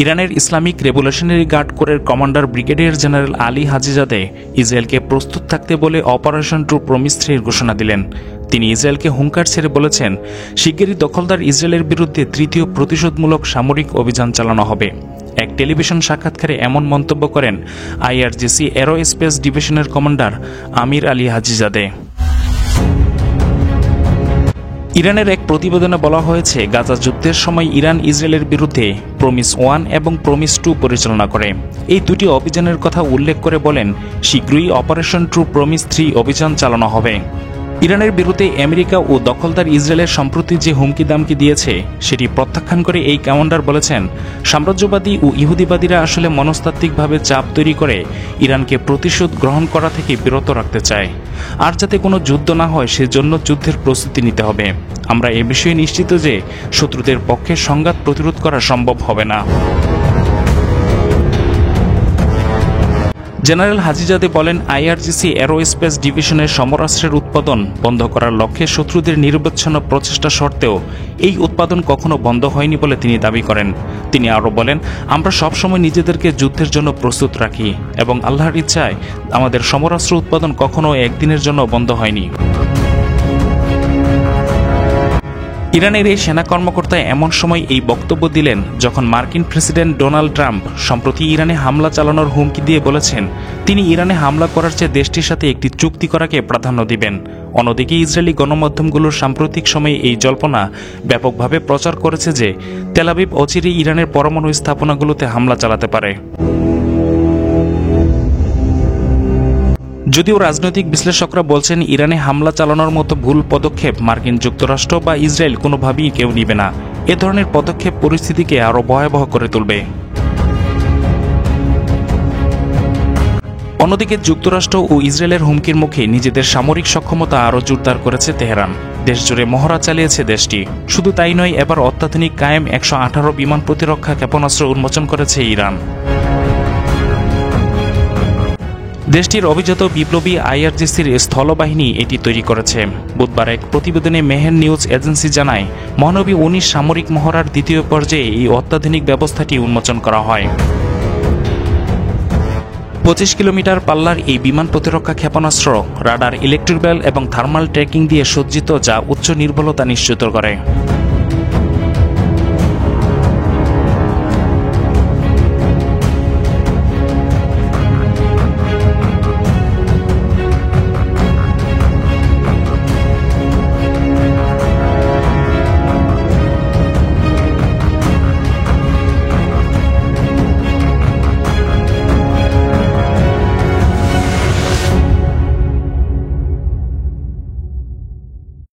ইরানের Islamic revolutionary guard কোরের commander brigadier general Ali Hajizade ইসরায়েলকে প্রস্তুত থাকতে বলে অপারেশন ট্রু প্রমিস 3 ঘোষণা দিলেন। তিনি ইসরায়েলকে হুঙ্কার ছেড়ে বলেছেন, শিগগিরই দখলদার ইসরায়েলের বিরুদ্ধে তৃতীয় প্রতিশোধমূলক সামরিক অভিযান চালানো হবে। এক টেলিভিশন সাক্ষাৎকারে এমন মন্তব্য করেন আইআরজিসি এরোস্পেস ডিভিশনের কমান্ডার আমির আলী হাজিজাদে। ইরানের এক প্রতিবেদনে বলা হয়েছে, গাজা যুদ্ধের সময় ইরান ইসরায়েলের বিরুদ্ধে প্রমিস 1 এবং প্রমিস 2 পরিচালনা করে। এই দুটি অভিযানের কথা উল্লেখ করে বলেন, শীঘ্রই অপারেশন ট্রু প্রমিস 3 অভিযান চালানো হবে। ইরানের বিরুদ্ধে আমেরিকা ও দখলদার ইসরায়েলের সম্প্রতি যে হুমকি দামকি দিয়েছে সেটি প্রত্যাখ্যান করে এই কমান্ডার বলেছেন, সাম্রাজ্যবাদী ও ইহুদিবাদীরা আসলে মনস্তাত্ত্বিকভাবে চাপ তৈরি করে ইরানকে প্রতিশোধ গ্রহণ করা থেকে বিরত রাখতে চায়। আর যাতে কোনো যুদ্ধ না হয় সেজন্য যুদ্ধের প্রস্তুতি নিতে হবে। আমরা এ বিষয়ে নিশ্চিত যে শত্রুদের পক্ষে সংঘাত প্রতিরোধ করা সম্ভব হবে না। জেনারেল হাজিজাদে বলেন, আইআরজিসি এরোস্পেস ডিভিশনের সমরাস্ত্রের উৎপাদন বন্ধ করার লক্ষ্যে শত্রুদের নিরবচ্ছিন্ন প্রচেষ্টা সত্ত্বেও এই উৎপাদন কখনো বন্ধ হয়নি বলে তিনি দাবি করেন। তিনি আরও বলেন, আমরা সবসময় নিজেদেরকে যুদ্ধের জন্য প্রস্তুত রাখি এবং আল্লাহর ইচ্ছায় আমাদের সমরাস্ত্র উৎপাদন কখনো একদিনের জন্য বন্ধ হয়নি। ইরানের এই সেনা কর্মকর্তা এমন সময় এই বক্তব্য দিলেন যখন মার্কিন প্রেসিডেন্ট ডোনাল্ড ট্রাম্প সম্প্রতি ইরানে হামলা চালানোর হুমকি দিয়ে বলেছেন তিনি ইরানে হামলা করার চেয়ে দেশটির সাথে একটি চুক্তি করাকে প্রাধান্য দিবেন। অন্যদিকে ইসরায়েলি গণমাধ্যমগুলোর সাম্প্রতিক সময়ে এই জল্পনা ব্যাপকভাবে প্রচার করেছে যে তেল আবিব অচিরেই ইরানের পরমাণু স্থাপনাগুলোতে হামলা চালাতে পারে। যদিও রাজনৈতিক বিশ্লেষকরা বলছেন ইরানে হামলা চালানোর মতো ভুল পদক্ষেপ মার্কিন যুক্তরাষ্ট্র বা ইসরায়েল কোনোভাবেই কেউ নিবে না। এ ধরনের পদক্ষেপ পরিস্থিতিকে আরও ভয়াবহ করে তুলবে। অন্যদিকে যুক্তরাষ্ট্র ও ইসরায়েলের হুমকির মুখে নিজেদের সামরিক সক্ষমতা আরও জোরদার করেছে তেহরান। দেশজুড়ে মহড়া চালিয়েছে দেশটি। শুধু তাই নয়, এবার অত্যাধুনিক কায়েম 118 বিমান প্রতিরক্ষা ক্ষেপণাস্ত্র উন্মোচন করেছে ইরান। দেশটির অভিজাত বিপ্লবী আইআরজিসির স্থলবাহিনী এটি তৈরি করেছে। বুধবার এক প্রতিবেদনে মেহের নিউজ এজেন্সি জানায়, মহানবী 19 সামরিক মহড়ার দ্বিতীয় পর্যায়ে এই অত্যাধুনিক ব্যবস্থাটি উন্মোচন করা হয়। 25 কিলোমিটার পাল্লার এই বিমান প্রতিরক্ষা ক্ষেপণাস্ত্র রাডার, ইলেকট্রিক বেল এবং থার্মাল ট্র্যাকিং দিয়ে সজ্জিত, যা উচ্চ নির্ভুলতা নিশ্চিত করে।